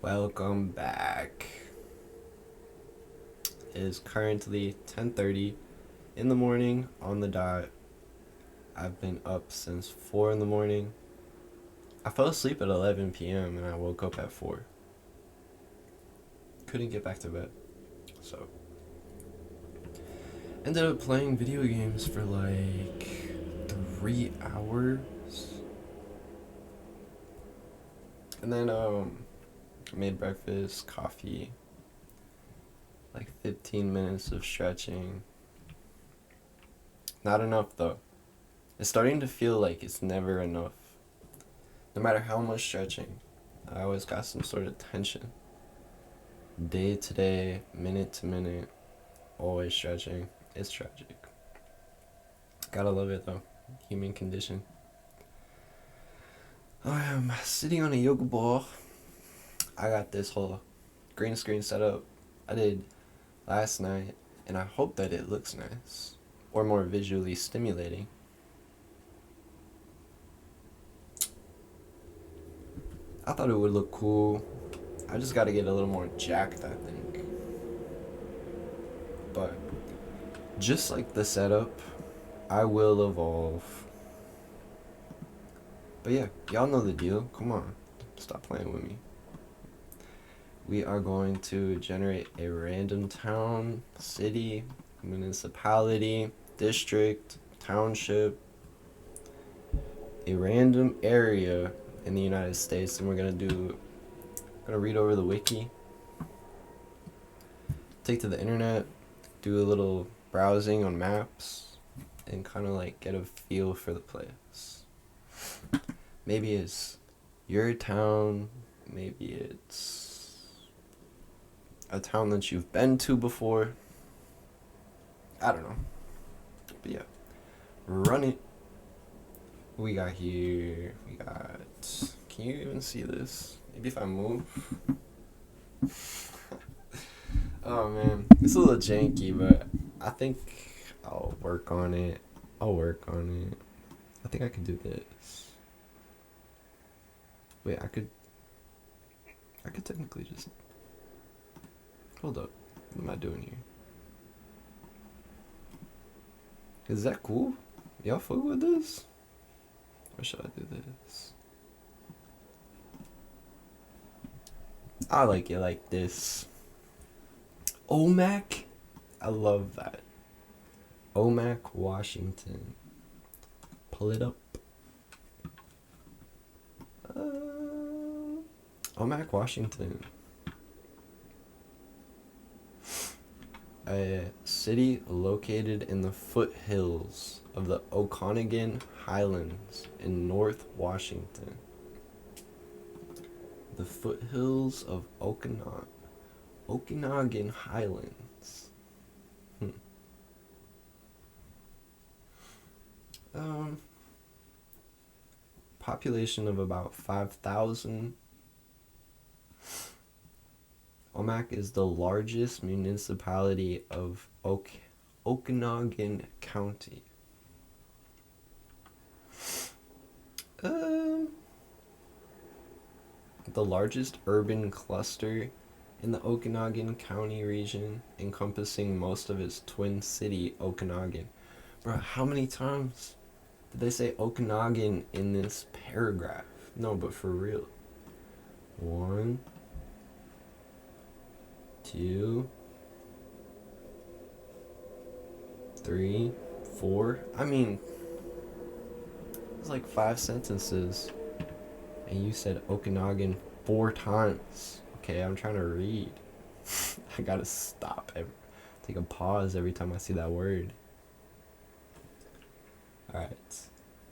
Welcome back. It is currently 10:30 in the morning on the dot. I've been up since 4 in the morning. I fell asleep at 11 p.m. and I woke up at 4. Couldn't get back to bed. So, ended up playing video games for like 3 hours. And then made breakfast, coffee, like 15 minutes of stretching. Not enough though. It's starting to feel like it's never enough. No matter how much stretching, I always got some sort of tension. Day to day, minute to minute, always stretching. It's tragic. Gotta love it though. Human condition. I am sitting on a yoga ball. I got this whole green screen setup I did last night, and I hope that it looks nice or more visually stimulating. I thought it would look cool. I just gotta get a little more jacked, I think. But just like the setup, I will evolve. But yeah, y'all know the deal. Come on, stop playing with me. We are going to generate a random town, city, municipality, district, township, a random area in the United States, and we're gonna read over the wiki, take to the internet, do a little browsing on maps, and kind of like get a feel for the place. Maybe it's your town, maybe it's a town that you've been to before. I don't know. But yeah, run it. We got here. We got. Can you even see this? Maybe if I move. Oh man, it's a little janky, but I think I'll work on it. I think I can do this. Wait, I could technically just. Hold up. What am I doing here? Is that cool? Y'all fuck with this? Or should I do this? I like it like this. Omak? I love that. Omak, Washington. Pull it up. Omak, Washington. A city located in the foothills of the Okanagan Highlands in North Washington. The foothills of Okanagan Highlands. Population of about 5,000. Omak is the largest municipality of Okanagan County. The largest urban cluster in the Okanagan County region, encompassing most of its twin city, Okanagan. Bro, how many times did they say Okanagan in this paragraph? No, but for real. 1, 2, 3, 4. I mean, it's like 5 sentences. And you said Okanagan 4 times. Okay, I'm trying to read. I gotta stop. Take a pause every time I see that word. Alright.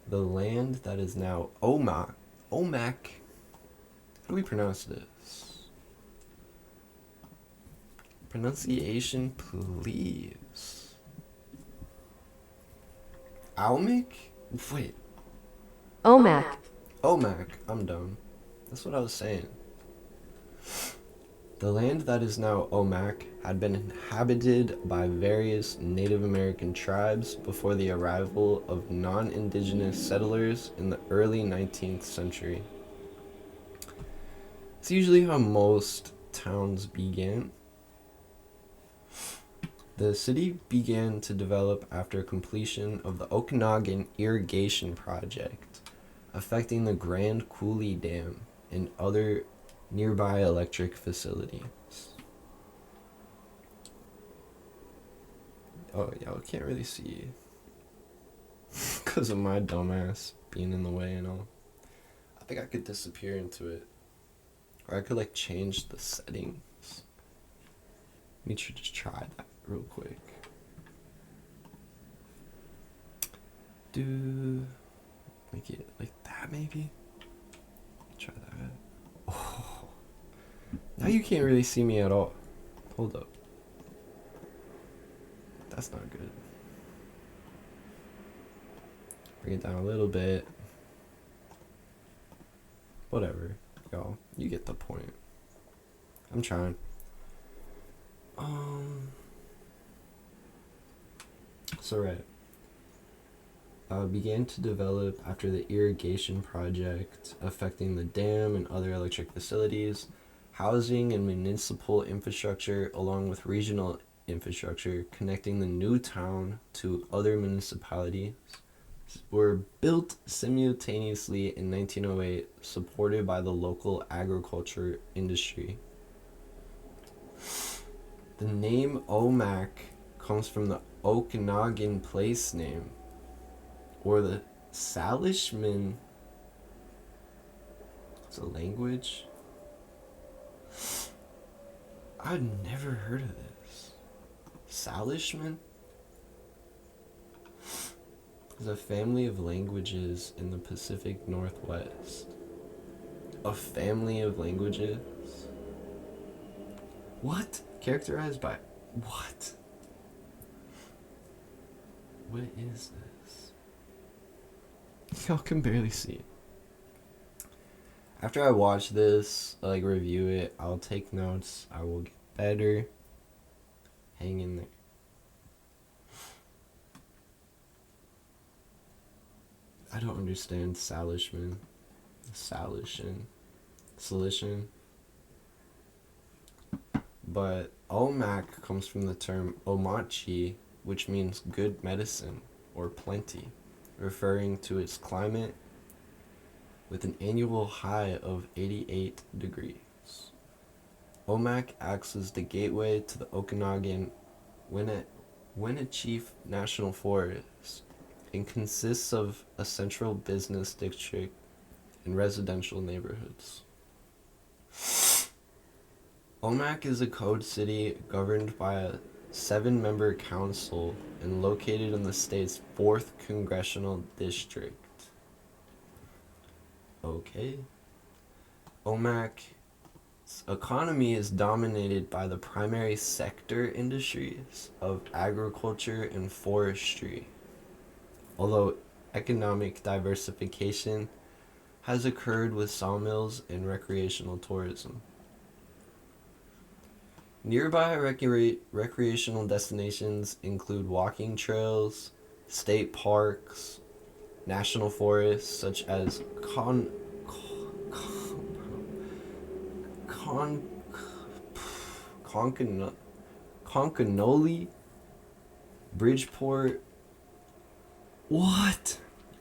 The land that is now Omak. How do we pronounce this? Pronunciation, please. Almec? Wait. Omak. Omak. I'm dumb. That's what I was saying. The land that is now Omak had been inhabited by various Native American tribes before the arrival of non-indigenous settlers in the early 19th century. It's usually how most towns began. The city began to develop after completion of the Okanagan Irrigation Project, affecting the Grand Coulee Dam and other nearby electric facilities. Oh, yeah, I can't really see because of my dumbass being in the way and all. I think I could disappear into it. Or I could, like, change the settings. Let me just try that real quick. Make it like that, maybe? Try that. Oh. Now you can't really see me at all. Hold up. That's not good. Bring it down a little bit. Whatever. Y'all, you get the point. I'm trying. So right. Began to develop after the irrigation project affecting the dam and other electric facilities, housing and municipal infrastructure, along with regional infrastructure connecting the new town to other municipalities, were built simultaneously in 1908, supported by the local agriculture industry. The name Omak comes from the Okanagan place name, or the Salishman. It's a language. I'd never heard of this. Salishman is a family of languages in the Pacific Northwest. A family of languages? What? Characterized by what? What is this? Y'all can barely see it. After I watch this, like, review it, I'll take notes. I will get better. Hang in there. I don't understand Salishman. Salishan. But omak comes from the term omachi, which means good medicine or plenty, referring to its climate with an annual high of 88 degrees. Omak acts as the gateway to the Okanagan Wenatchee National Forest and consists of a central business district and residential neighborhoods. Omak is a code city governed by a 7-member council and located in the state's 4th congressional district. Okay. Omak's economy is dominated by the primary sector industries of agriculture and forestry, although economic diversification has occurred with sawmills and recreational tourism. Nearby recreational destinations include walking trails, state parks, national forests such as Concanoli, Bridgeport. What?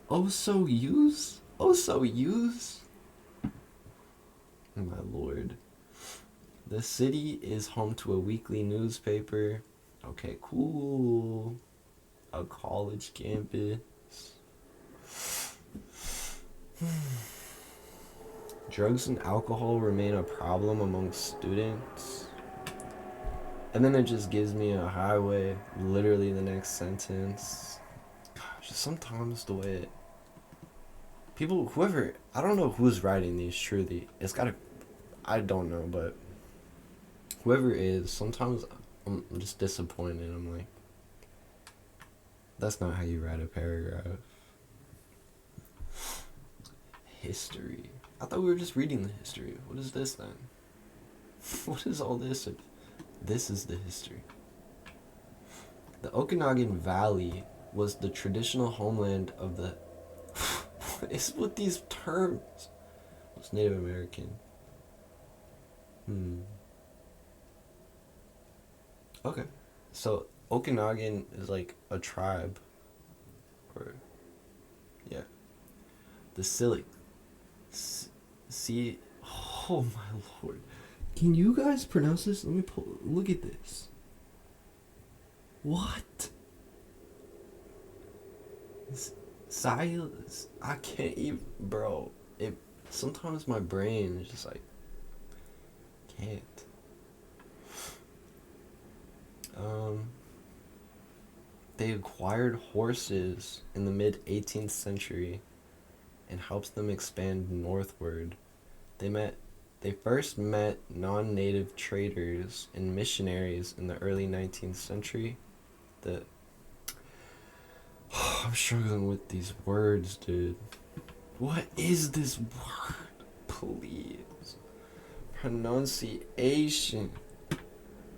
Osoyoos? My lord. The city is home to a weekly newspaper. Okay, cool. A college campus. Drugs and alcohol remain a problem among students. And then it just gives me a highway, literally the next sentence. Gosh, sometimes the way I don't know who's writing these truly. I don't know, but whoever is, sometimes I'm just disappointed. I'm like, that's not how you write a paragraph. History. I thought we were just reading the history. What is this then? What is all this? This is the history. The Okanagan Valley was the traditional homeland of the... What is with these terms? It's Native American. Hmm. Okay. So Okanagan is like a tribe, or yeah, the Silic. See, oh my lord. Can you guys pronounce this? Let me pull. Look at this. What? Silence. I can't even, bro. It. Sometimes my brain is just like can't. Um. They acquired horses in the mid 18th century and helped them expand northward. They met they first met non-native traders and missionaries in the early 19th century. The I'm struggling with these words, dude. What is this word? Please. Pronunciation.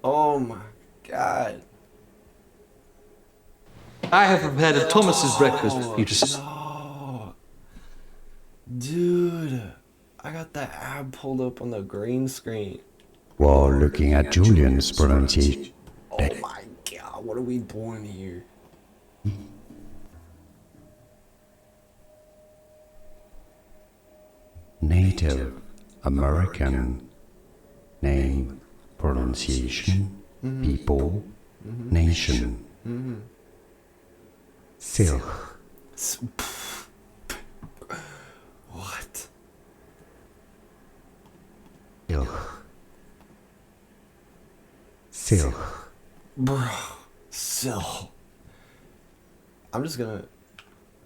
Oh my god. I have prepared Thomas's breakfast for you to. No. Dude. I got that app pulled up on the green screen. While looking at Julian's pronunciation. Oh my god, what are we doing here? Native American name, pronunciation, people, nation. Silk. What? Silk. Silk. Bro. Sill. I'm just gonna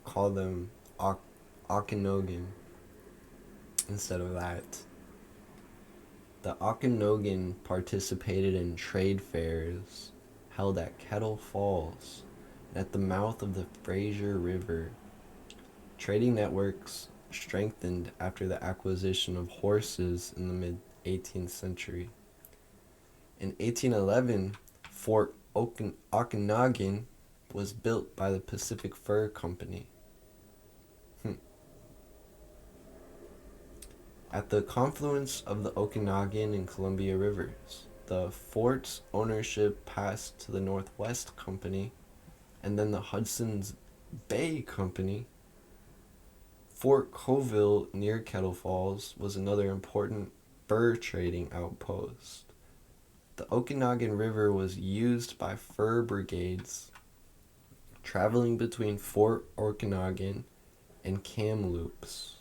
call them Okanogan instead of that. The Okanogan participated in trade fairs held at Kettle Falls and at the mouth of the Fraser River. Trading networks strengthened after the acquisition of horses in the mid 18th century. In 1811, Fort Okanagan was built by the Pacific Fur Company. At the confluence of the Okanagan and Columbia Rivers, the fort's ownership passed to the Northwest Company and then the Hudson's Bay Company. Fort Colville near Kettle Falls was another important fur trading outpost. The Okanagan River was used by fur brigades traveling between Fort Okanagan and Kamloops.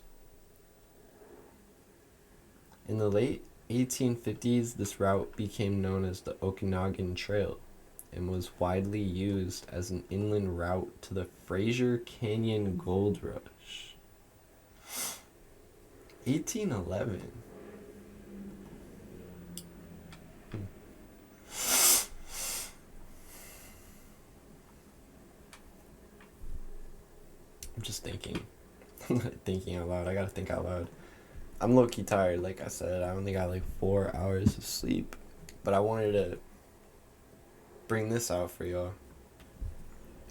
In the late 1850s, this route became known as the Okanagan Trail and was widely used as an inland route to the Fraser Canyon Gold Rush. 1811. I'm just thinking. Thinking out loud. I gotta think out loud. I'm low-key tired, like I said. I only got like 4 hours of sleep. But I wanted to bring this out for y'all.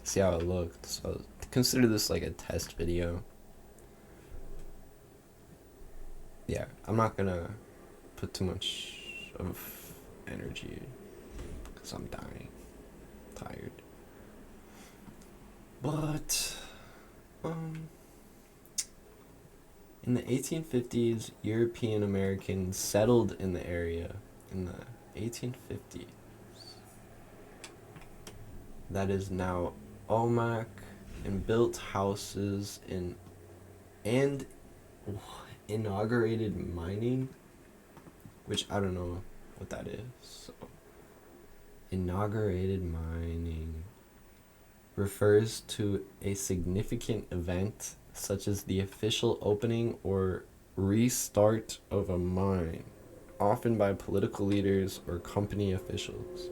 See how it looked. So consider this like a test video. Yeah, I'm not gonna put too much of energy because I'm dying. Tired. But, in the 1850s, European Americans settled in the area in the 1850s. That is now omak, and built houses and inaugurated mining, which I don't know what that is. So, inaugurated mining refers to a significant event such as the official opening or restart of a mine, often by political leaders or company officials.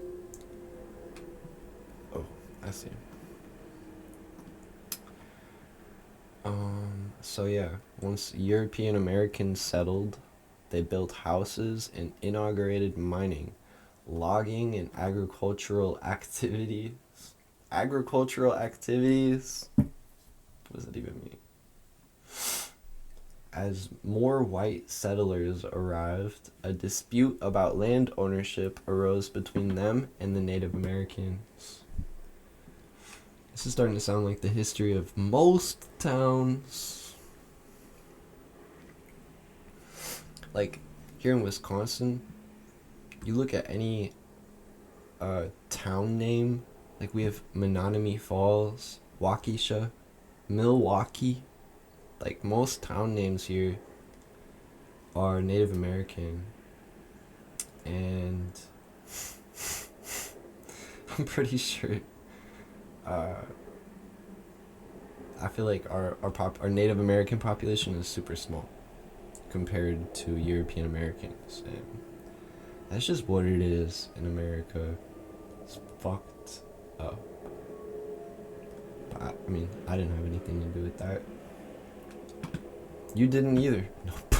Oh, I see. So yeah, once European Americans settled, they built houses and inaugurated mining, logging, and agricultural activities. Agricultural activities? What does that even mean? as more white settlers arrived, a dispute about land ownership arose between them and the Native Americans. This is starting to sound like the history of most towns. Like, here in Wisconsin, you look at any town name, like we have Menominee Falls, Waukesha, Milwaukee. Like, most town names here are Native American. And I'm pretty sure I feel like our Native American population is super small compared to European Americans, and that's just what it is in America. It's fucked up. But I mean, I didn't have anything to do with that. You didn't either. Nope.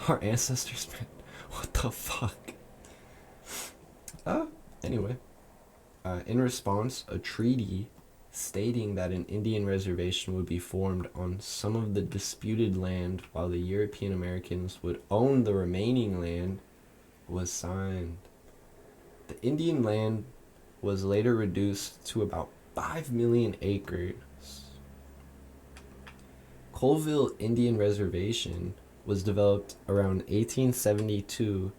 Our ancestors, man. What the fuck? Anyway. In response, a treaty stating that an Indian reservation would be formed on some of the disputed land while the European Americans would own the remaining land was signed. The Indian land was later reduced to about 5 million acres. Colville Indian Reservation was developed around 1872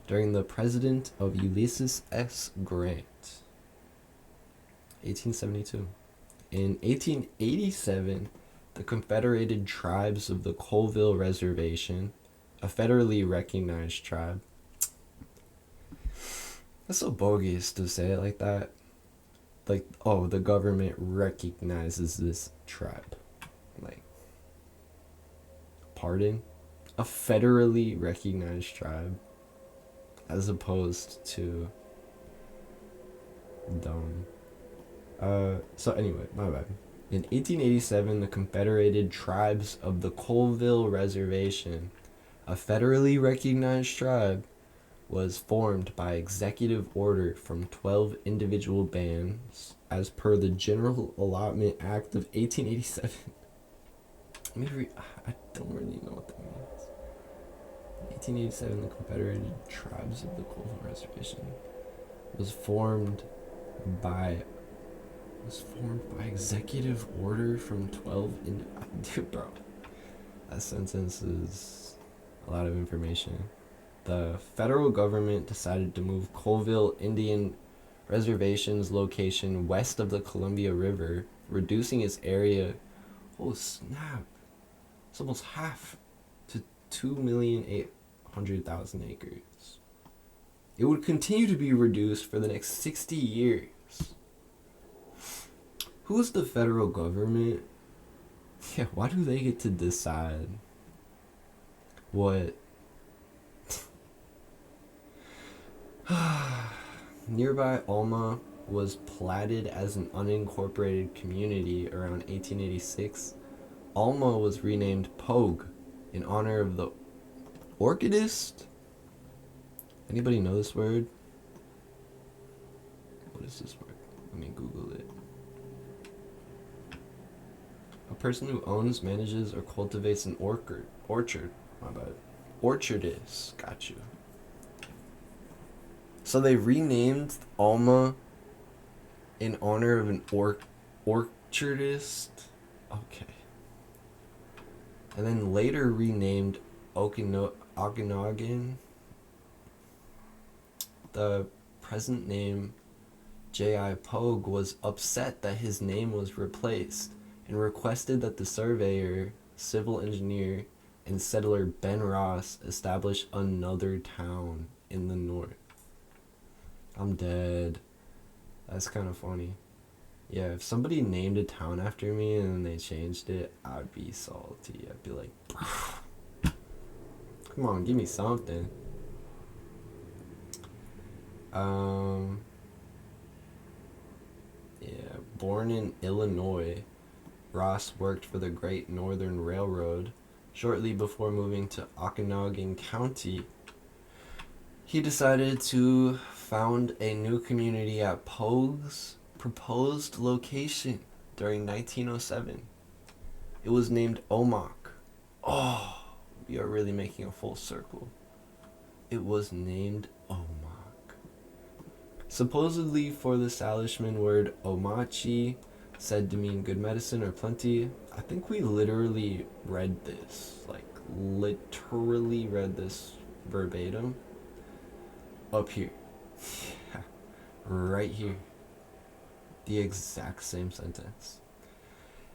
during the President of Ulysses S. Grant. 1872. In 1887, the Confederated Tribes of the Colville Reservation, a federally recognized tribe. That's so bogus to say it like that. Like, oh, the government recognizes this tribe. Like, pardon? A federally recognized tribe, as opposed to dumb. So anyway, my bad. In 1887, the Confederated Tribes of the Colville Reservation, a federally recognized tribe, was formed by executive order from 12 individual bands as per the General Allotment Act of 1887. Let me read. I don't really know what that means. 1887, the Confederated Tribes of the Colville Reservation was formed by executive order from 12 Dude, bro. That sentence is a lot of information. The federal government decided to move Colville Indian Reservation's location west of the Columbia River, reducing its area, oh snap, it's almost half, to 2,800,000 acres. It would continue to be reduced for the next 60 years. Who's the federal government? Yeah, why do they get to decide what? Nearby Alma was platted as an unincorporated community around 1886. Alma was renamed Pogue in honor of the orchidist. Anybody know this word? What is this word? Let me Google it. A person who owns, manages, or cultivates an orchard. My bad. Orchardist. Got you. So they renamed Alma in honor of an orchardist. Okay. And then later renamed Okanagan. The present name J.I. Pogue was upset that his name was replaced and requested that the surveyor, civil engineer, and settler Ben Ross establish another town in the north. I'm dead. That's kind of funny. Yeah, if somebody named a town after me and then they changed it, I'd be salty. I'd be like, come on, give me something. Yeah, born in Illinois, Ross worked for the Great Northern Railroad. Shortly before moving to Okanagan County, he decided to found a new community at Pogue's proposed location during 1907. It was named Omak. Oh, We are really making a full circle. It was named omak. Supposedly for the Salishman word omachi, said to mean good medicine or plenty. I think we literally read this, like literally read this verbatim up here. Yeah, right here. The exact same sentence.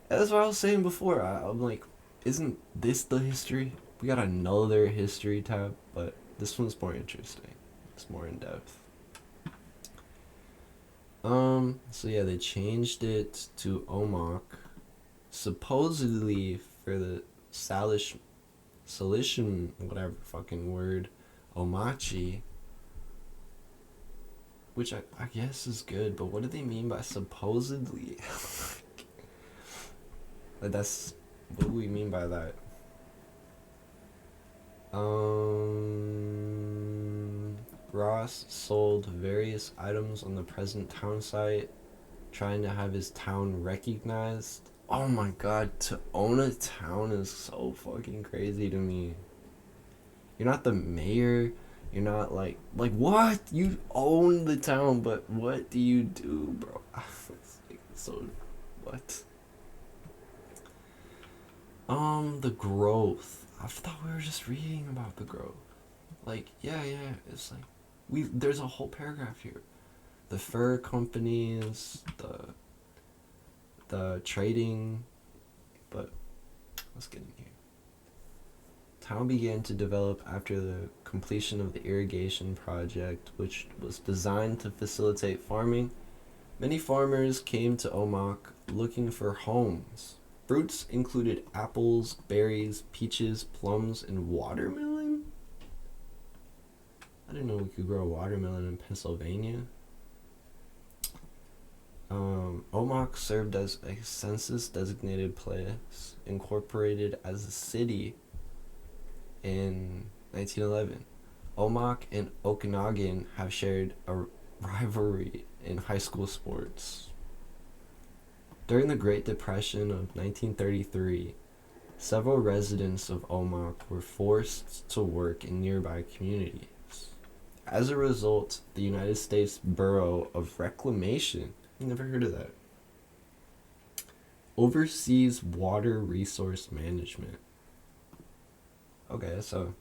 And that's what I was saying before. I'm like, isn't this the history? We got another history tab, but this one's more interesting. It's more in depth. So yeah, they changed it to omak, supposedly for the Salician, whatever fucking word, omachi, which I guess is good, but what do they mean by supposedly? Like that's, what do we mean by that? Ross sold various items on the present town site, trying to have his town recognized. Oh my god, to own a town is so fucking crazy to me. You're not the mayor, you're not like what? You own the town, but what do you do, bro? It's like, so, what? The growth. I thought we were just reading about the growth. Like, yeah, it's like, there's a whole paragraph here. The fur companies, the trading, but let's get in here. Town began to develop after the completion of the irrigation project, which was designed to facilitate farming. Many farmers came to Omak looking for homes. Fruits included apples, berries, peaches, plums, and watermelon? I didn't know we could grow watermelon in Pennsylvania. Omak served as a census-designated place, incorporated as a city in 1911. Omak and Okanagan have shared a rivalry in high school sports. During the Great Depression of 1933, several residents of Omak were forced to work in nearby communities. As a result, the United States Bureau of Reclamation, never heard of that, oversees water resource management. Okay, so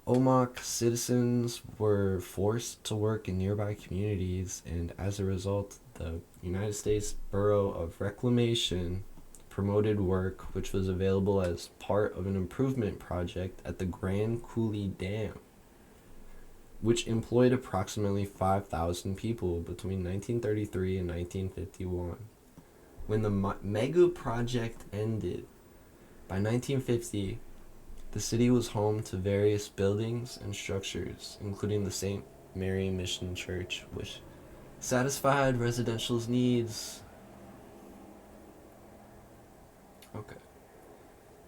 Omak citizens were forced to work in nearby communities, and as a result, the United States Bureau of Reclamation promoted work which was available as part of an improvement project at the Grand Coulee Dam, which employed approximately 5,000 people between 1933 and 1951. When the mega project ended, by 1950, the city was home to various buildings and structures, including the St. Mary Mission Church, which satisfied residential's needs. Okay.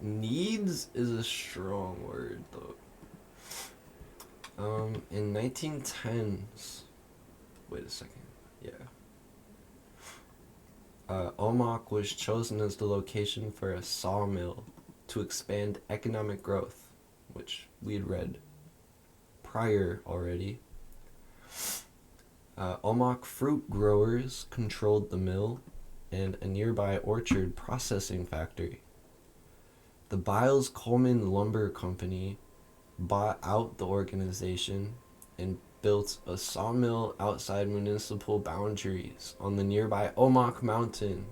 Needs is a strong word, though. In 1910s, wait a second, yeah. Omak was chosen as the location for a sawmill to expand economic growth, which we had read prior already. Omak fruit growers controlled the mill and a nearby orchard processing factory. The Biles Coleman Lumber Company bought out the organization and built a sawmill outside municipal boundaries on the nearby Omak Mountain.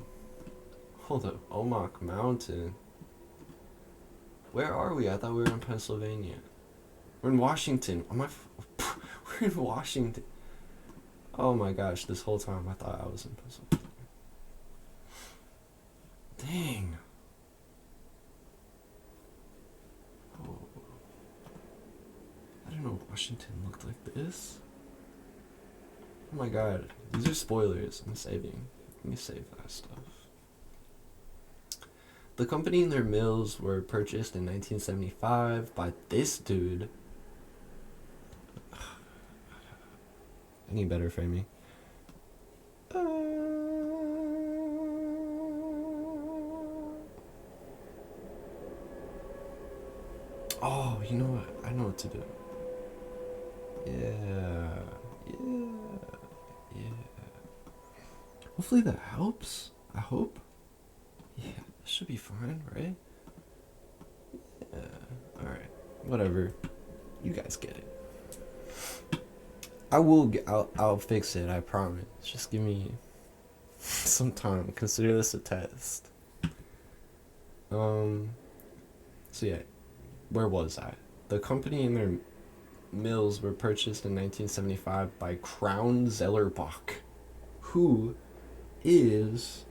Hold up, Omak Mountain? Where are we? I thought we were in Pennsylvania. We're in Washington. We're in Washington. Oh my gosh, this whole time I thought I was in Pennsylvania. Dang. Oh. I didn't know Washington looked like this. Oh my god. These are spoilers. I'm saving. Let me save that stuff. The company and their mills were purchased in 1975 by this dude. Any better framing? you know what? I know what to do. Yeah. Hopefully that helps. I hope. Yeah, this should be fine, right? Yeah. Alright. Whatever. You guys get it. I'll fix it, I promise. Just give me some time. Consider this a test. So yeah, where was I? The company and their mills were purchased in 1975 by Crown Zellerbach, who is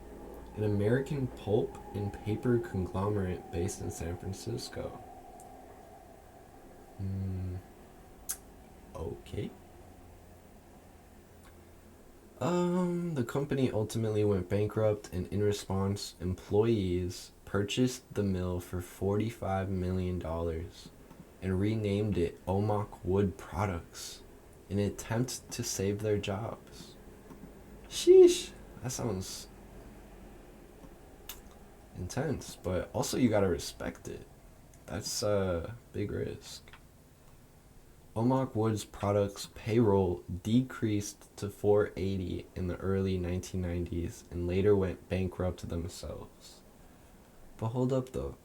an American pulp and paper conglomerate based in San Francisco. Okay. The company ultimately went bankrupt, and in response, employees purchased the mill for $45 million and renamed it Omak Wood Products in an attempt to save their jobs. Sheesh, that sounds intense, but also you gotta respect it. That's a big risk. Omak Wood's products payroll decreased to 480 in the early 1990s and later went bankrupt themselves. But hold up though,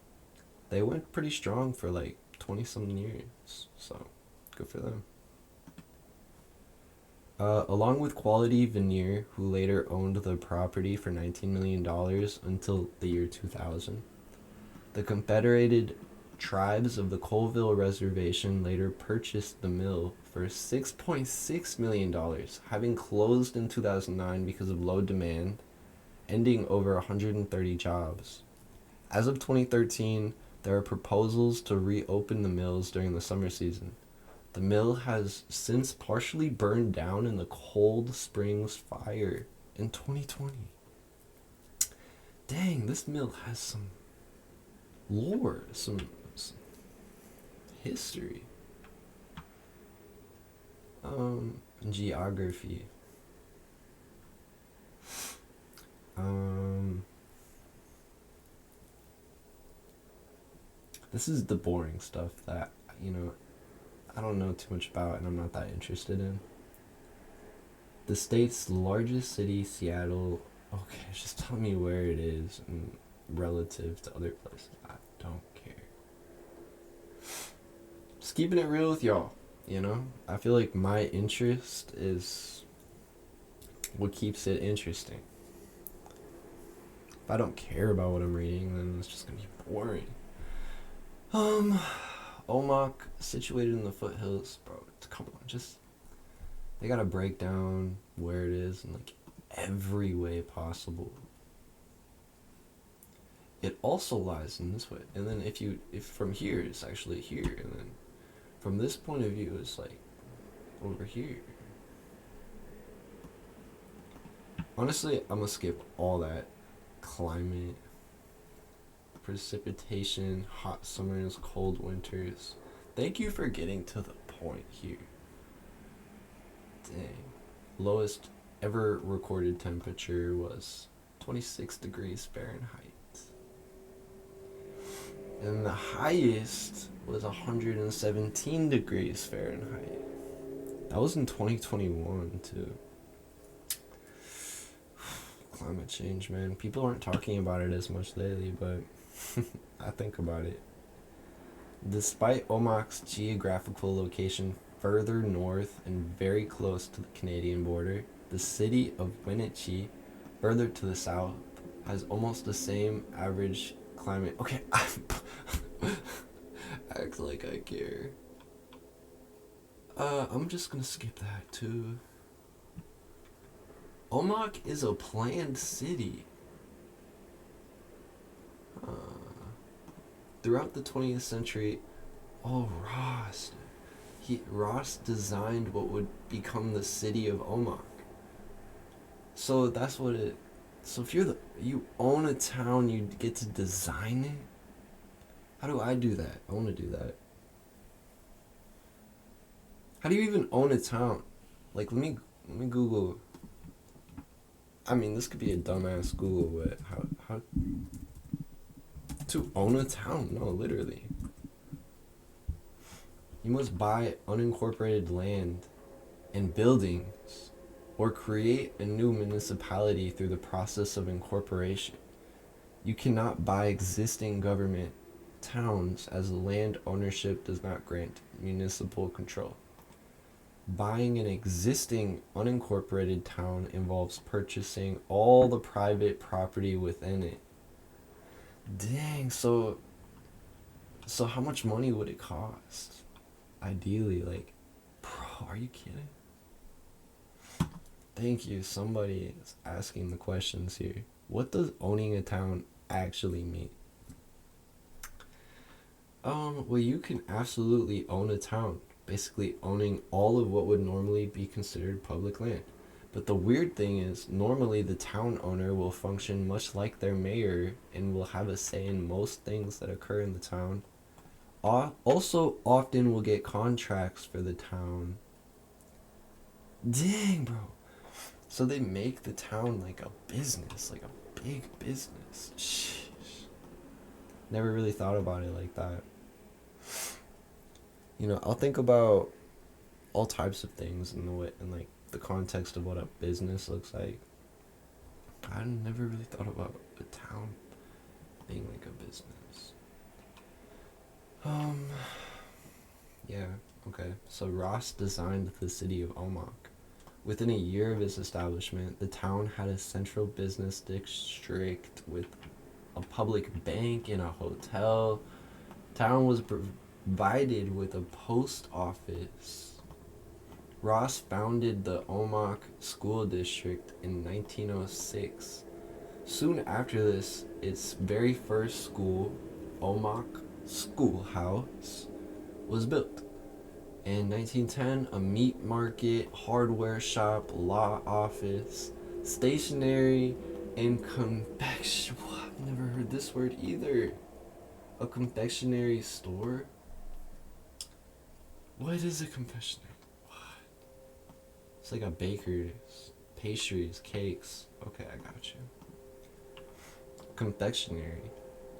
they went pretty strong for like 20-something years, so good for them. Along with Quality Veneer, who later owned the property for $19 million until the year 2000, the Confederated Tribes of the Colville Reservation later purchased the mill for $6.6 million, having closed in 2009 because of low demand, ending over 130 jobs. As of 2013, there are proposals to reopen the mills during the summer season. The mill has since partially burned down in the Cold Springs fire in 2020. Dang, this mill has some lore, some history. Geography. This is the boring stuff that, I don't know too much about and I'm not that interested in. The state's largest city, Seattle. Okay, just tell me where it is and relative to other places. I don't care. Just keeping it real with y'all, I feel like my interest is what keeps it interesting. If I don't care about what I'm reading, then it's just gonna be boring. Omak, situated in the foothills, bro. Come on, they gotta break down where it is in like every way possible. It also lies in this way, and then if from here it's actually here, and then from this point of view it's like over here. Honestly, I'm gonna skip all that climate, precipitation, hot summers, cold winters. Thank you for getting to the point here. Dang. Lowest ever recorded temperature was 26 degrees Fahrenheit. And the highest was 117 degrees Fahrenheit. That was in 2021 too. Climate change, man. People aren't talking about it as much lately, but I think about it. Despite Omak's geographical location further north and very close to the Canadian border, the city of Wenatchee, further to the south, has almost the same average climate. Okay, act like I care. I'm just gonna skip that too. Omak is a planned city. Throughout the 20th century, Ross designed what would become the city of Omak. So that's what it. So if you own a town, you get to design it. How do I do that? I want to do that. How do you even own a town? Like, let me Google. I mean, this could be a dumbass Google, but how to own a town? No, literally. You must buy unincorporated land and buildings or create a new municipality through the process of incorporation. You cannot buy existing government towns as land ownership does not grant municipal control. Buying an existing unincorporated town involves purchasing all the private property within it. Dang, so how much money would it cost? Ideally, like, bro, are you kidding? Thank you. Somebody is asking the questions here. What does owning a town actually mean? Well, you can absolutely own a town, basically owning all of what would normally be considered public land. But the weird thing is, normally the town owner will function much like their mayor and will have a say in most things that occur in the town. Also, often will get contracts for the town. Dang, bro. So they make the town like a business, like a big business. Sheesh. Never really thought about it like that. You know, I'll think about all types of things in the way, in like the context of what a business looks like. I never really thought about a town being like a business. Yeah, okay. So Ross designed the city of Omak. Within a year of its establishment, the town had a central business district with a public bank and a hotel. Town was provided with a post office. Ross founded the Omak School District in 1906. Soon after this, its very first school, Omak Schoolhouse, was built. In 1910, a meat market, hardware shop, law office, stationery, and confection. I've never heard this word either. A confectionery store? What is a confectionery? What? It's like a baker's. Pastries, cakes. Okay, I got you. Confectionery.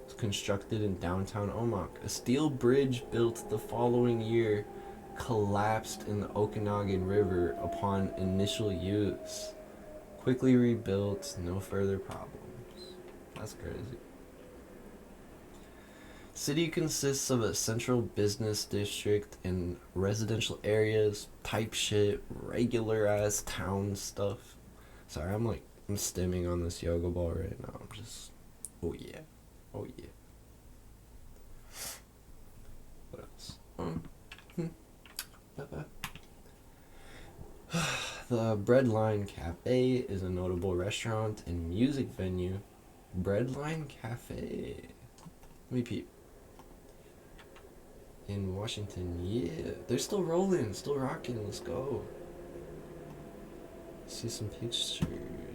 It's constructed in downtown Omak. A steel bridge built the following year collapsed in the Okanagan River upon initial use. Quickly rebuilt, no further problems. That's crazy. City consists of a central business district and residential areas, type shit, regular ass town stuff. Sorry, I'm stimming on this yoga ball right now. I'm just, oh yeah, oh yeah. What else? The Breadline Cafe is a notable restaurant and music venue. Breadline Cafe. Let me peep. In Washington, yeah. They're still rolling, still rocking. Let's go. See some pictures.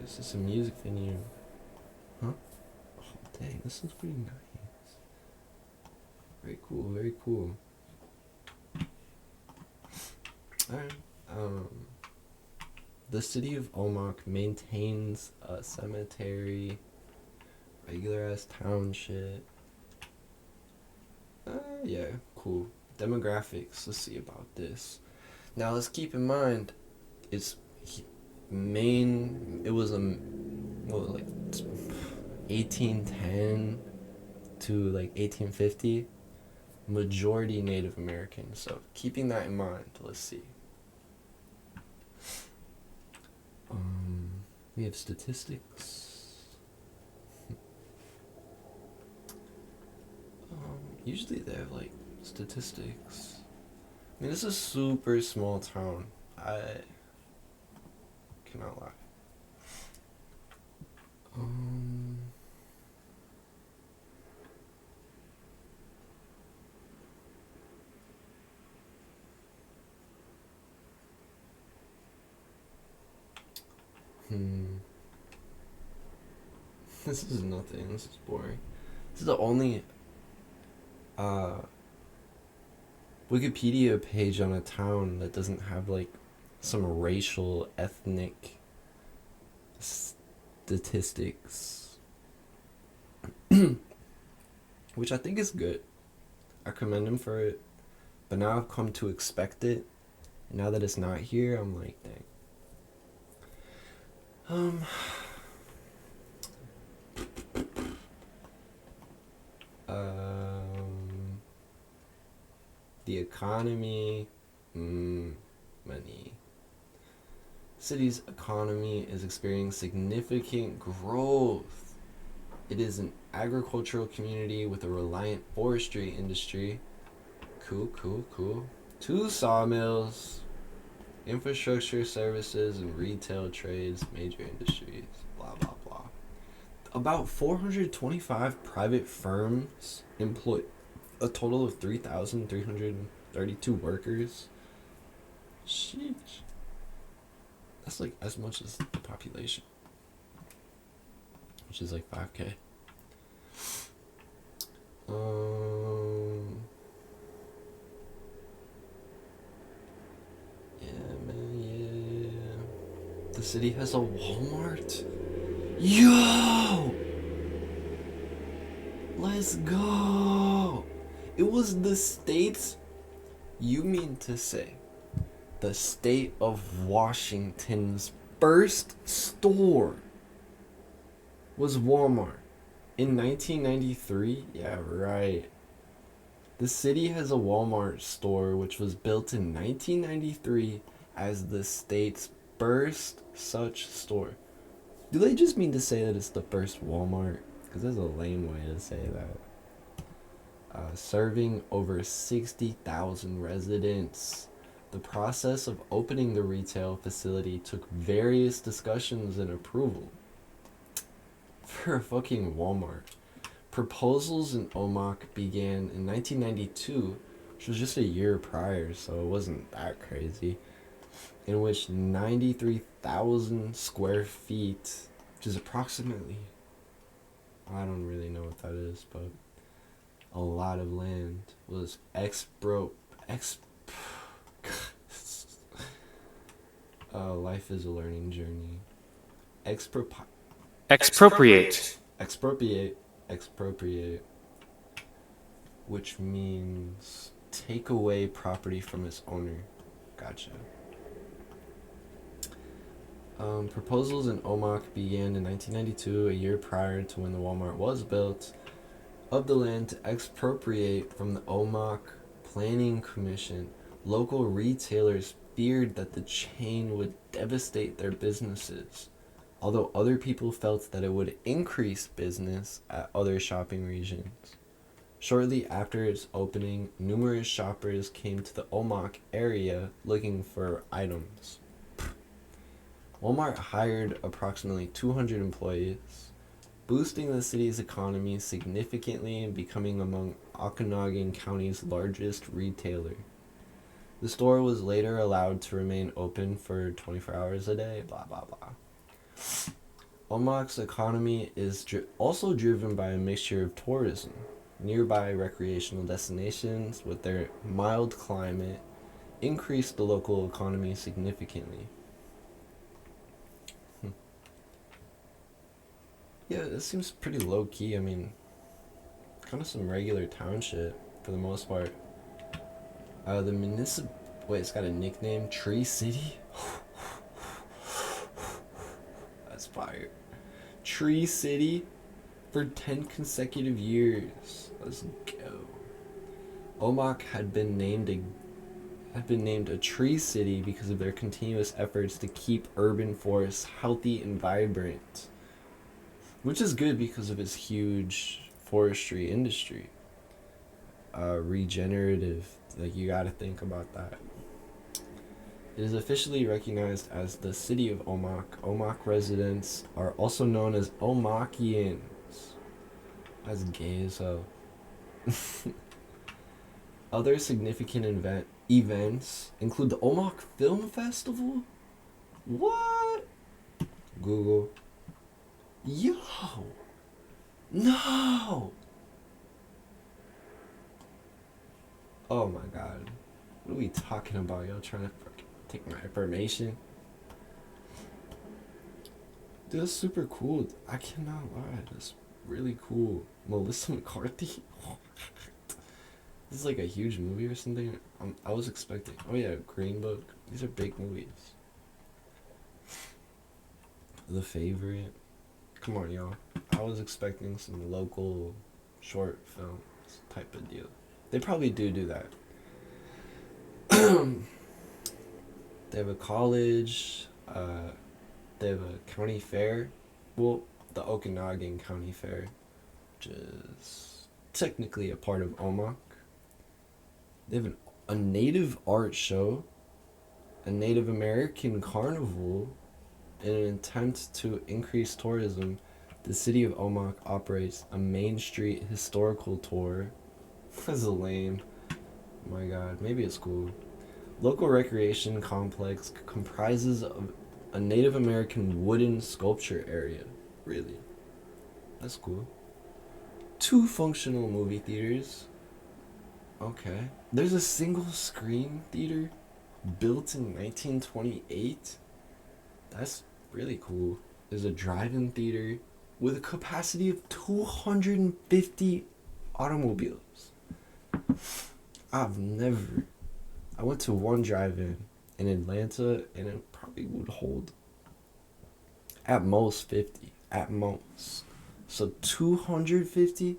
This is a music venue. Huh? Oh, dang, this looks pretty nice. Very cool, very cool. Alright. The city of Omak maintains a cemetery, regular ass town shit. Yeah, cool. Demographics, let's see about this. Now let's keep in mind, it was like 1810 to like 1850, majority Native American. So keeping that in mind, let's see. We have statistics. Usually they have like statistics. I mean, this is a super small town. I cannot lie. This is nothing. This is boring. This is the only Wikipedia page on a town that doesn't have like some racial, ethnic statistics, which I think is good. I commend him for it, But now I've come to expect it. And now that it's not here, I'm like, dang. The economy, money. City's economy is experiencing significant growth. It is an agricultural community with a reliant forestry industry. Cool. 2 sawmills, infrastructure services, and retail trades, major industries, blah, blah, blah. About 425 private firms employ a total of 3,332 workers. Sheesh. That's like as much as the population, which is like 5K. Yeah, man, yeah. The city has a Walmart. Yo! Let's go! It was the state's. You mean to say the state of Washington's first store was Walmart in 1993? Yeah, right. The city has a Walmart store which was built in 1993 as the state's first such store. Do they just mean to say that it's the first Walmart? Because there's a lame way to say that. Serving over 60,000 residents. The process of opening the retail facility took various discussions and approval. For a fucking Walmart. Proposals in Omak began in 1992, which was just a year prior, so it wasn't that crazy, in which 93,000 square feet, which is approximately, I don't really know what that is, but a lot of land was life is a learning journey. Expropriate. Expropriate, which means take away property from its owner. Gotcha. Proposals in Omak began in 1992, a year prior to when the Walmart was built, of the land to expropriate from the Omak Planning Commission. Local retailers feared that the chain would devastate their businesses, although other people felt that it would increase business at other shopping regions. Shortly after its opening, numerous shoppers came to the Omak area looking for items. Walmart hired approximately 200 employees, boosting the city's economy significantly and becoming among Okanagan County's largest retailer. The store was later allowed to remain open for 24 hours a day, blah, blah, blah. Omak's economy is also driven by a mixture of tourism. Nearby recreational destinations with their mild climate increased the local economy significantly. Yeah, this seems pretty low-key. I mean, kind of some regular town shit for the most part. The municipal... Wait, it's got a nickname? Tree City? That's fire. Tree City for 10 consecutive years. Let's go. Omak had been named a tree city because of their continuous efforts to keep urban forests healthy and vibrant. Which is good because of its huge forestry industry. Regenerative, like you gotta think about that. It is officially recognized as the city of Omak. Omak residents are also known as Omakians. That's gay as hell. Other significant events include the Omak Film Festival. What? Google. Yo! No! Oh my god. What are we talking about? Y'all trying to fucking take my information? Dude, that's super cool. I cannot lie. That's really cool. Melissa McCarthy? This is like a huge movie or something. I was expecting. Oh yeah, Green Book. These are big movies. The Favorite. Come on, y'all. I was expecting some local short films type of deal. They probably do that. They have a college. They have a county fair. Well, the Okanagan County Fair, which is technically a part of omak. They have a native art show, a Native American carnival. In an attempt to increase tourism, the city of Omak operates a Main Street historical tour. That's lame. Oh my god, maybe it's cool. Local recreation complex comprises of a Native American wooden sculpture area. Really? That's cool. 2 functional movie theaters. Okay. There's a single screen theater built in 1928. That's really cool. There's a drive-in theater with a capacity of 250 automobiles. I went to one drive-in in Atlanta, and it probably would hold at most 50. At most. So 250?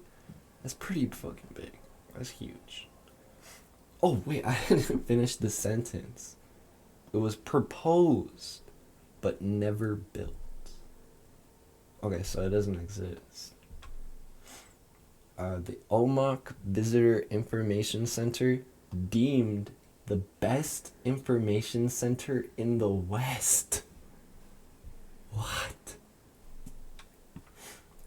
That's pretty fucking big. That's huge. Oh, wait, I didn't finish the sentence. It was proposed, but never built. Okay, so it doesn't exist. The Omak Visitor Information Center, deemed the best information center in the West. What?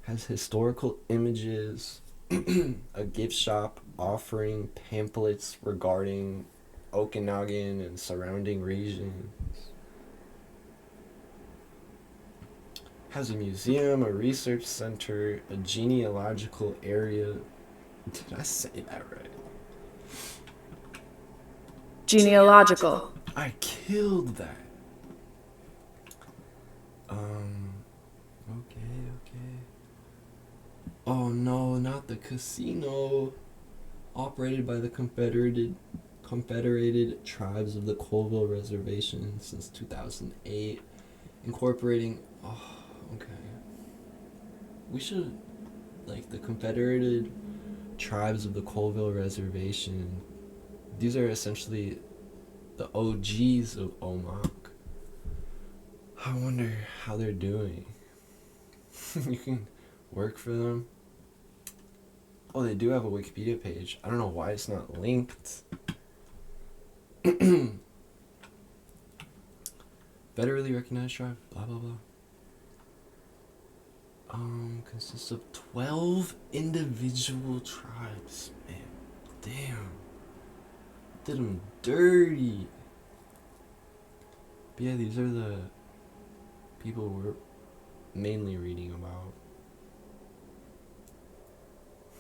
Has historical images, a gift shop offering pamphlets regarding Okanagan and surrounding regions. Has a museum, a research center, a genealogical area. Did I say that right? Genealogical. I killed that. Okay. Oh no, not the casino. Operated by the Confederated Tribes of the Colville Reservation since 2008. Incorporating... Oh, okay. We should... Like, the Confederated Tribes of the Colville Reservation. These are essentially the OGs of Omak. I wonder how they're doing. You can work for them. Oh, they do have a Wikipedia page. I don't know why it's not linked. Federally recognized tribe, blah blah blah. Consists of 12 individual tribes. Man, damn. Did them dirty. But yeah, these are the people we're mainly reading about.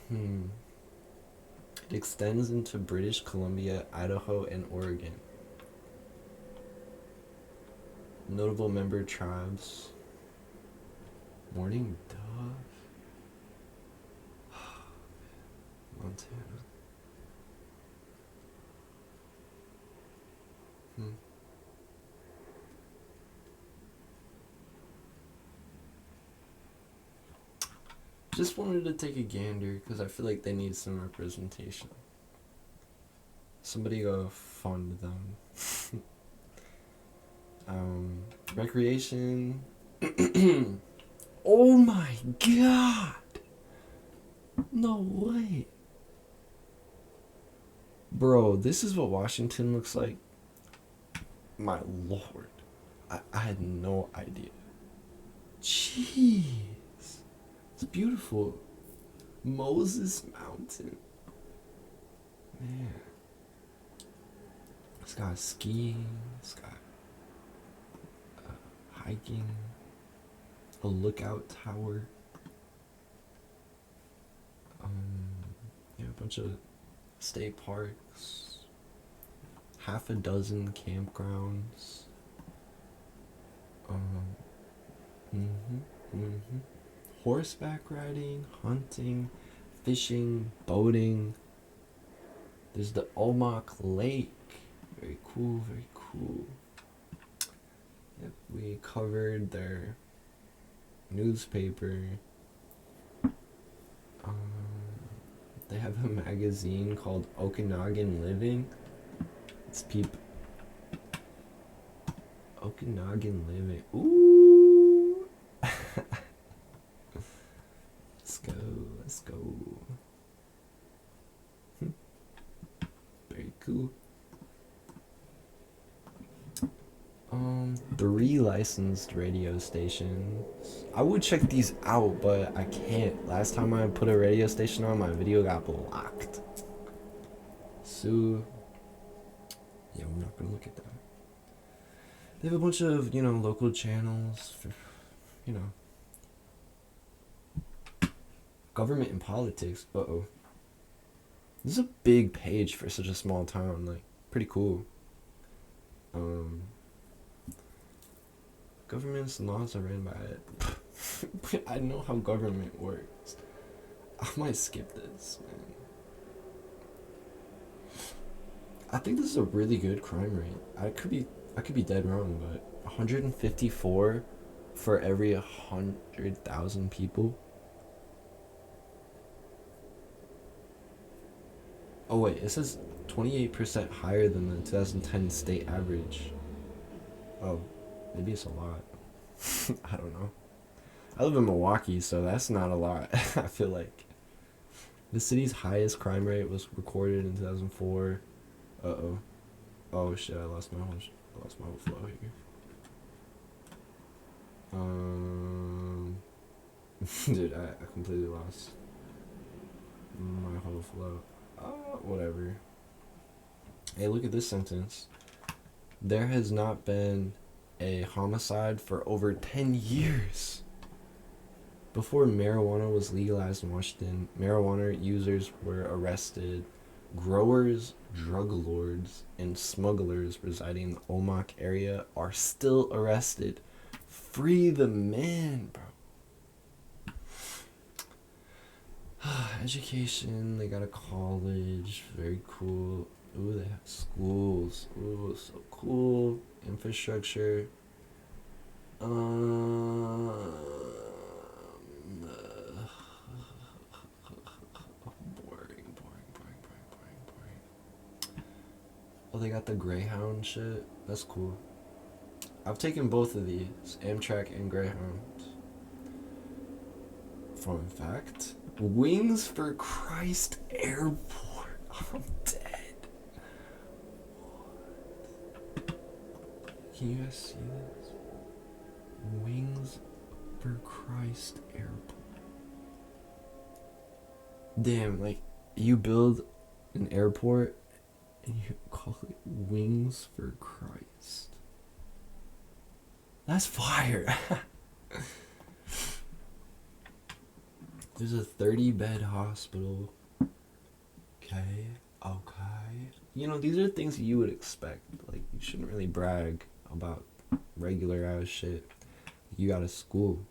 It extends into British Columbia, Idaho, and Oregon. Notable member tribes: Mourning Dove, Montana. Just wanted to take a gander because I feel like they need some representation. Somebody go fund them. Recreation. Oh my god! No way. Bro, this is what Washington looks like. My lord. I had no idea. Jeez. It's beautiful. Moses Mountain. Man. It's got skiing. It's got hiking. A lookout tower. Yeah, a bunch of state parks. Half a dozen campgrounds. Horseback riding, hunting, fishing, boating. There's the Omak Lake. Very cool, very cool. Yep, we covered their newspaper. They have a magazine called Okanagan Living. It's Okanagan Living. Ooh! Let's go, let's go. Very cool. 3 licensed radio stations. I would check these out, but I can't. Last time I put a radio station on, my video got blocked. So, yeah, we're not gonna look at that. They have a bunch of, local channels for, government and politics. Uh-oh. This is a big page for such a small town. Like, pretty cool. Government's laws are ran by it. I know how government works. I might skip this, man. I think this is a really good crime rate. I could be dead wrong, but 154 for every 100,000 people. Oh wait, it says 28% higher than the 2010 state average. Oh, maybe it's a lot. I don't know. I live in Milwaukee, so that's not a lot. I feel like the city's highest crime rate was recorded in 2004. Uh-oh. Oh shit, I lost my whole flow here. Dude, I completely lost my whole flow. Whatever. Hey, look at this sentence. There has not been a homicide for over 10 years. Before marijuana was legalized in Washington, marijuana users were arrested. Growers, drug lords, and smugglers residing in the Omak area are still arrested. Free the man, bro. Education, they got a college, very cool. Ooh, they have schools. Ooh, so cool. Infrastructure. Boring. Oh, they got the Greyhound shit. That's cool. I've taken both of these, Amtrak and Greyhound. Fun fact. Wings for Christ Airport. I'm dead. Can you guys see this? Wings for Christ Airport. Damn, like, you build an airport and you call it Wings for Christ. That's fire. There's a 30-bed hospital. Okay. These are things you would expect. Like, you shouldn't really brag about regular ass shit. You got a school.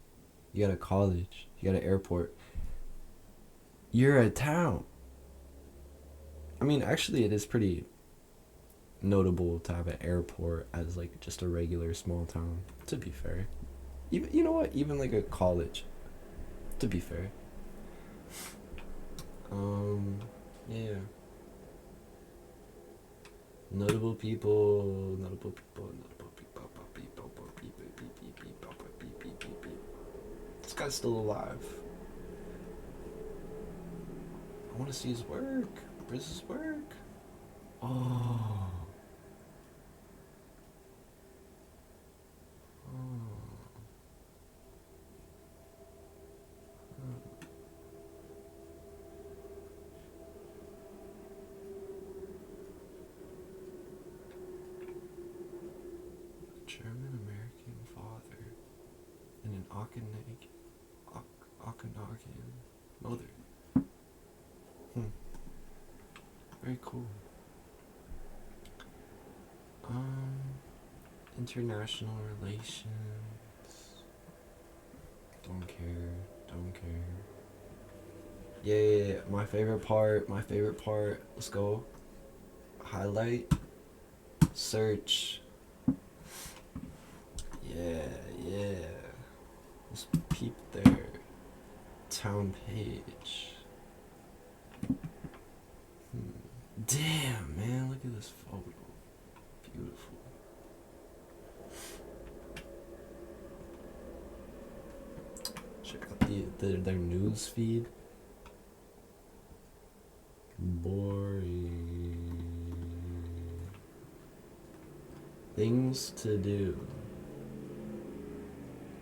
You got a college. You got an airport. You're a town. I mean, actually, it is pretty notable to have an airport as, like, just a regular small town, to be fair. Even, you know what? Even, like, a college, to be fair. Yeah. Notable people. This guy's still alive. I want to see his work. Where's his work? Oh. German-American father and an Okanagan mother. Very cool. International relations. Don't care. Yeah. My favorite part. Let's go. highlight, search. Yeah. Just peep there. Town page. Damn, man, look at this photo. Beautiful. Check out their news feed. Boring. Things to do.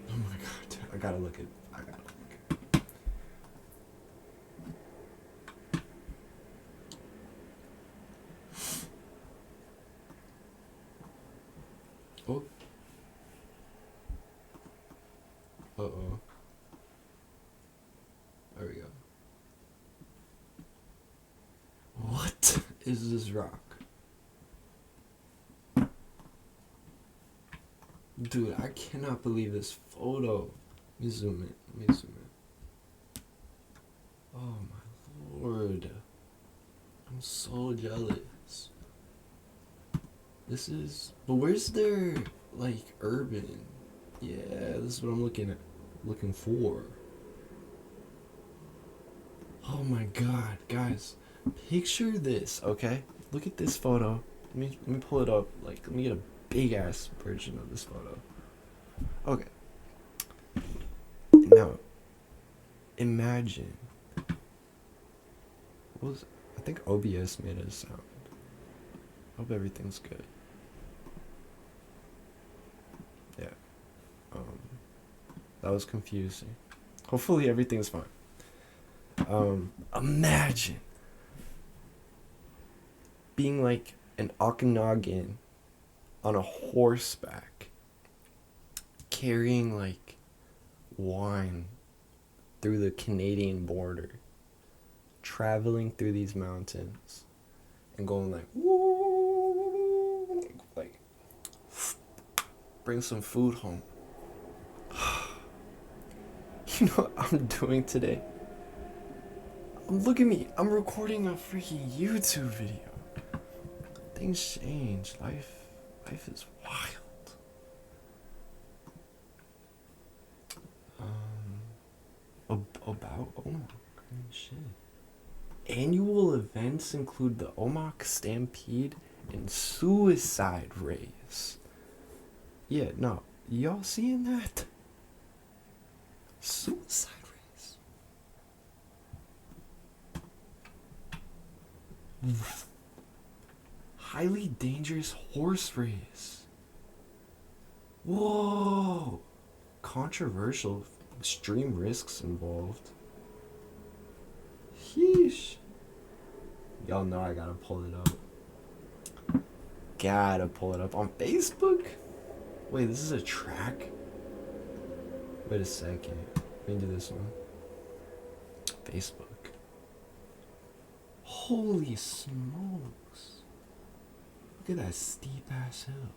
Oh my god, I gotta look at. Oh. Uh-oh. There we go. What is this rock? Dude, I cannot believe this photo. Let me zoom in. Oh my lord. I'm so jealous. This is... But where's their, like, urban? Yeah, this is what I'm looking for. Oh my god, guys. Picture this, okay? Look at this photo. Let me pull it up. Like, let me get a big ass version of this photo. Okay. Now, imagine. What was it? I think OBS made a sound. Hope everything's good. Yeah. That was confusing. Hopefully everything's fine. Imagine being like an Okanagan on a horseback, carrying like wine through the Canadian border, traveling through these mountains, and going like, woo, like, bring some food home. You know what I'm doing today? Look at me. I'm recording a freaking YouTube video. Things change. Life is wild. About omak. I mean, shit. Annual events include the Omak Stampede and Suicide Race. Yeah, no. Y'all seeing that? Suicide race. Highly dangerous horse race. Whoa. Controversial. Extreme risks involved. Sheesh. Y'all know I gotta pull it up. Gotta pull it up on Facebook. Wait, this is a track? Wait a second. Let me do this one. Facebook. Holy smokes. Look at that steep ass hill.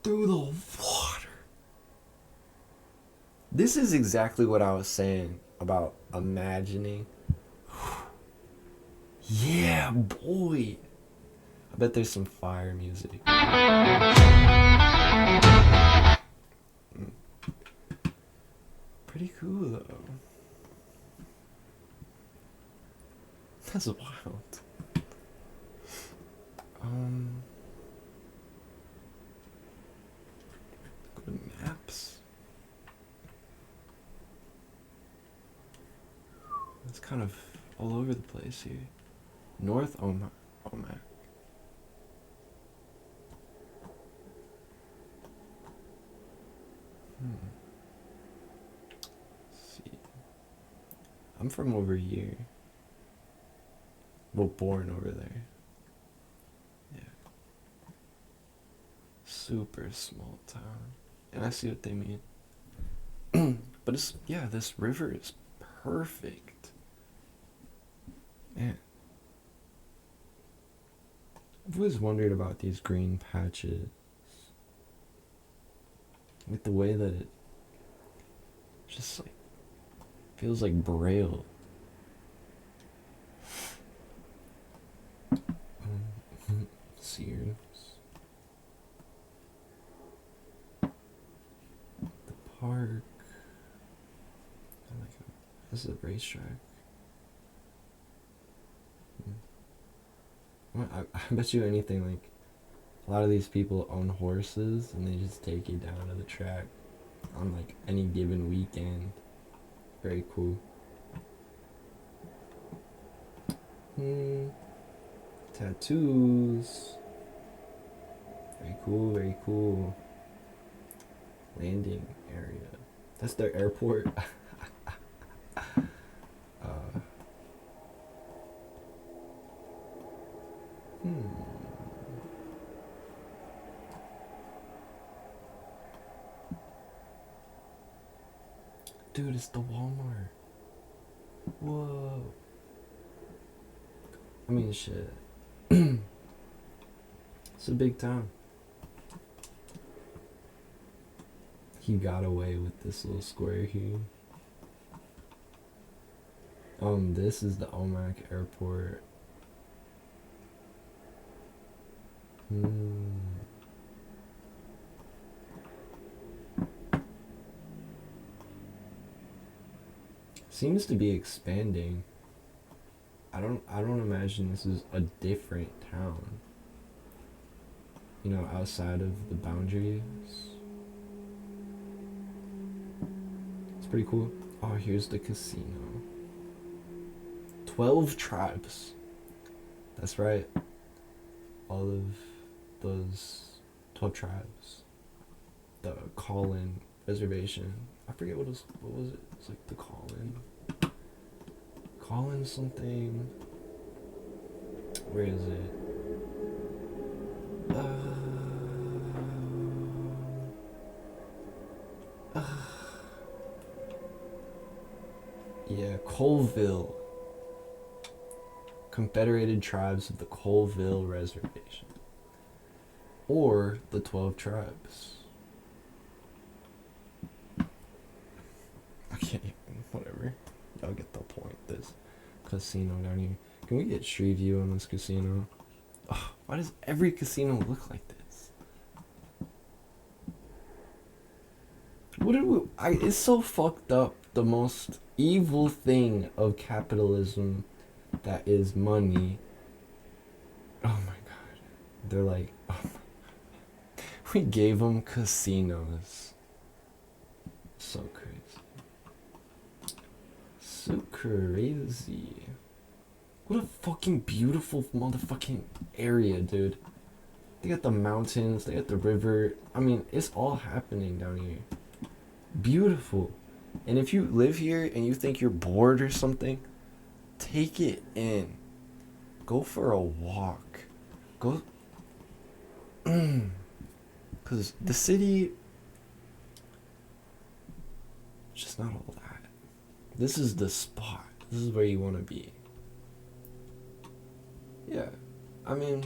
Through the water. This is exactly what I was saying about imagining. Yeah, boy. I bet there's some fire music. Pretty cool though. That's wild. Go to maps. It's kind of all over the place here. North Omak. Let's see. I'm from over here. Well, born over there. Yeah. Super small town. And I see what they mean. But it's, yeah, this river is perfect. Man. I've always wondered about these green patches. With the way that it just like feels like braille. Sears. The park. I like it. This is a racetrack. I bet you anything, like, a lot of these people own horses and they just take you down to the track on, like, any given weekend. Very cool. Tattoos. Very cool, very cool. Landing area. That's their airport. Dude, it's the Walmart. Whoa. I mean, shit. It's a big town. He got away with this little square here. This is the Omak airport. Seems to be expanding. I don't imagine this is a different town. You know, outside of the boundaries. It's pretty cool. Oh, here's the casino. 12 tribes. That's right. All of those 12 tribes. The call-in reservation. I forget what was it? It's like the call-in. Call-in something. Where is it? Yeah, Colville. Confederated Tribes of the Colville Reservation. Or the 12 tribes. Okay, whatever. Y'all get the point. This casino down here. Can we get street view on this casino? Ugh, why does every casino look like this? What did we... it's so fucked up. The most evil thing of capitalism that is money. Oh my god. They're like... Oh my, we gave them casinos. So crazy. So crazy. What a fucking beautiful motherfucking area, dude. They got the mountains, they got the river. I mean, it's all happening down here. Beautiful. And if you live here and you think you're bored or something, take it in. Go for a walk. Go. Because the city, it's just not all that. This is the spot. This is where you want to be. Yeah. I mean,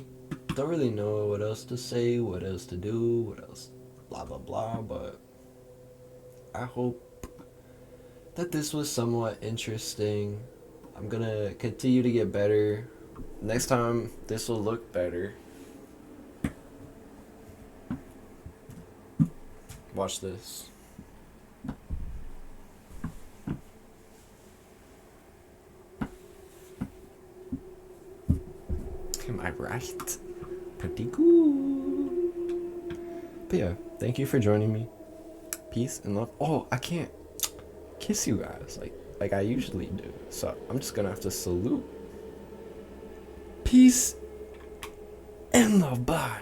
don't really know what else to say, what else to do, what else, blah, blah, blah, but I hope that this was somewhat interesting. I'm gonna continue to get better. Next time, this will look better. Watch this. Am I right? Pretty cool. But yeah, thank you for joining me. Peace and love. Oh, I can't kiss you guys like I usually do. So I'm just gonna have to salute. Peace and love. Bye.